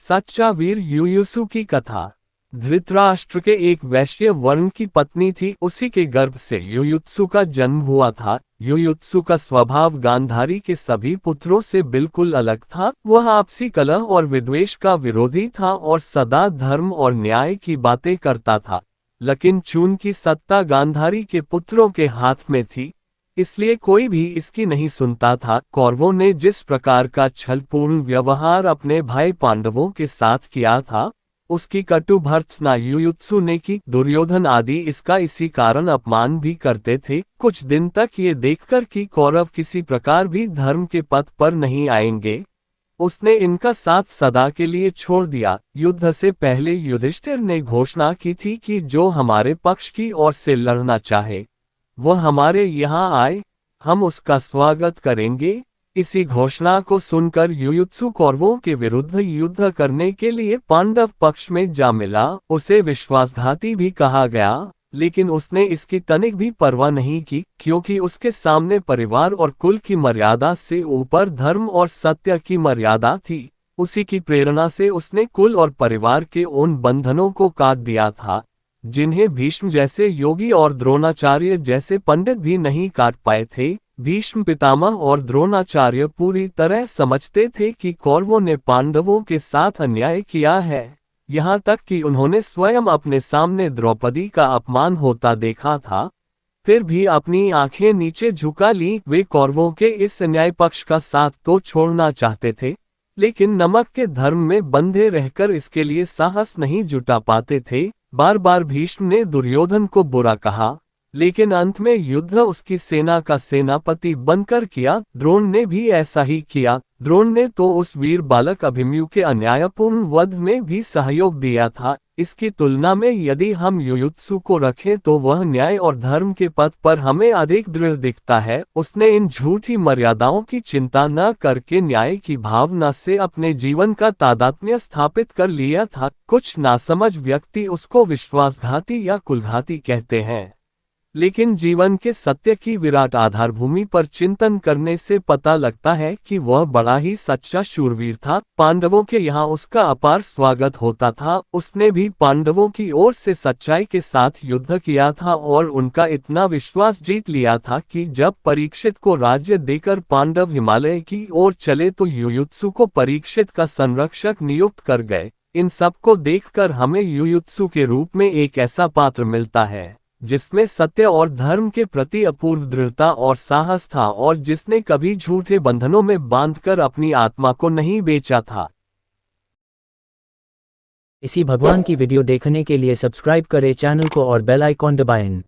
सच्चा वीर युयुत्सु की कथा। धृतराष्ट्र के एक वैश्य वर्ण की पत्नी थी, उसी के गर्भ से युयुत्सु का जन्म हुआ था। युयुत्सु का स्वभाव गांधारी के सभी पुत्रों से बिल्कुल अलग था। वह आपसी कलह और विद्वेष का विरोधी था और सदा धर्म और न्याय की बातें करता था। लेकिन चूंकि सत्ता गांधारी के पुत्रों के हाथ में थी, इसलिए कोई भी इसकी नहीं सुनता था। कौरवों ने जिस प्रकार का छलपूर्ण व्यवहार अपने भाई पांडवों के साथ किया था, उसकी कटु भर्त्सना युयुत्सु ने की। दुर्योधन आदि इसका इसी कारण अपमान भी करते थे। कुछ दिन तक ये देखकर कि कौरव किसी प्रकार भी धर्म के पथ पर नहीं आएंगे, उसने इनका साथ सदा के लिए छोड़ दिया। युद्ध से पहले युधिष्ठिर ने घोषणा की थी कि जो हमारे पक्ष की ओर से लड़ना चाहे वह हमारे यहाँ आए, हम उसका स्वागत करेंगे। इसी घोषणा को सुनकर युयुत्सु कौरवों के विरुद्ध युद्ध करने के लिए पांडव पक्ष में जा मिला। उसे विश्वासघाती भी कहा गया, लेकिन उसने इसकी तनिक भी परवाह नहीं की, क्योंकि उसके सामने परिवार और कुल की मर्यादा से ऊपर धर्म और सत्य की मर्यादा थी। उसी की प्रेरणा से उसने कुल और परिवार के उन बंधनों को काट दिया था, जिन्हें भीष्म जैसे योगी और द्रोणाचार्य जैसे पंडित भी नहीं काट पाए थे। भीष्म पितामह और द्रोणाचार्य पूरी तरह समझते थे कि कौरवों ने पांडवों के साथ अन्याय किया है। यहाँ तक कि उन्होंने स्वयं अपने सामने द्रौपदी का अपमान होता देखा था, फिर भी अपनी आंखें नीचे झुका ली। वे कौरवों के इस अन्याय पक्ष का साथ तो छोड़ना चाहते थे, लेकिन नमक के धर्म में बंधे रहकर इसके लिए साहस नहीं जुटा पाते थे। बार बार भीष्म ने दुर्योधन को बुरा कहा, लेकिन अंत में युद्ध उसकी सेना का सेनापति बनकर किया। द्रोण ने भी ऐसा ही किया। द्रोण ने तो उस वीर बालक अभिमन्यु के अन्यायपूर्ण वध में भी सहयोग दिया था। इसकी तुलना में यदि हम युयुत्सु को रखें तो वह न्याय और धर्म के पथ पर हमें अधिक दृढ़ दिखता है। उसने इन झूठी मर्यादाओं की चिंता न करके न्याय की भावना से अपने जीवन का तादात्म्य स्थापित कर लिया था। कुछ नासमझ व्यक्ति उसको विश्वासघाती या कुलघाती कहते हैं, लेकिन जीवन के सत्य की विराट आधारभूमि पर चिंतन करने से पता लगता है कि वह बड़ा ही सच्चा शूरवीर था। पांडवों के यहाँ उसका अपार स्वागत होता था। उसने भी पांडवों की ओर से सच्चाई के साथ युद्ध किया था और उनका इतना विश्वास जीत लिया था कि जब परीक्षित को राज्य देकर पांडव हिमालय की ओर चले तो युयुत्सु को परीक्षित का संरक्षक नियुक्त कर गए। इन सब को देखकर हमें युयुत्सु के रूप में एक ऐसा पात्र मिलता है जिसमें सत्य और धर्म के प्रति अपूर्व दृढ़ता और साहस था, और जिसने कभी झूठे बंधनों में बांधकर अपनी आत्मा को नहीं बेचा था। इसी भगवान की वीडियो देखने के लिए सब्सक्राइब करें चैनल को और बेल आइकॉन दबाएं।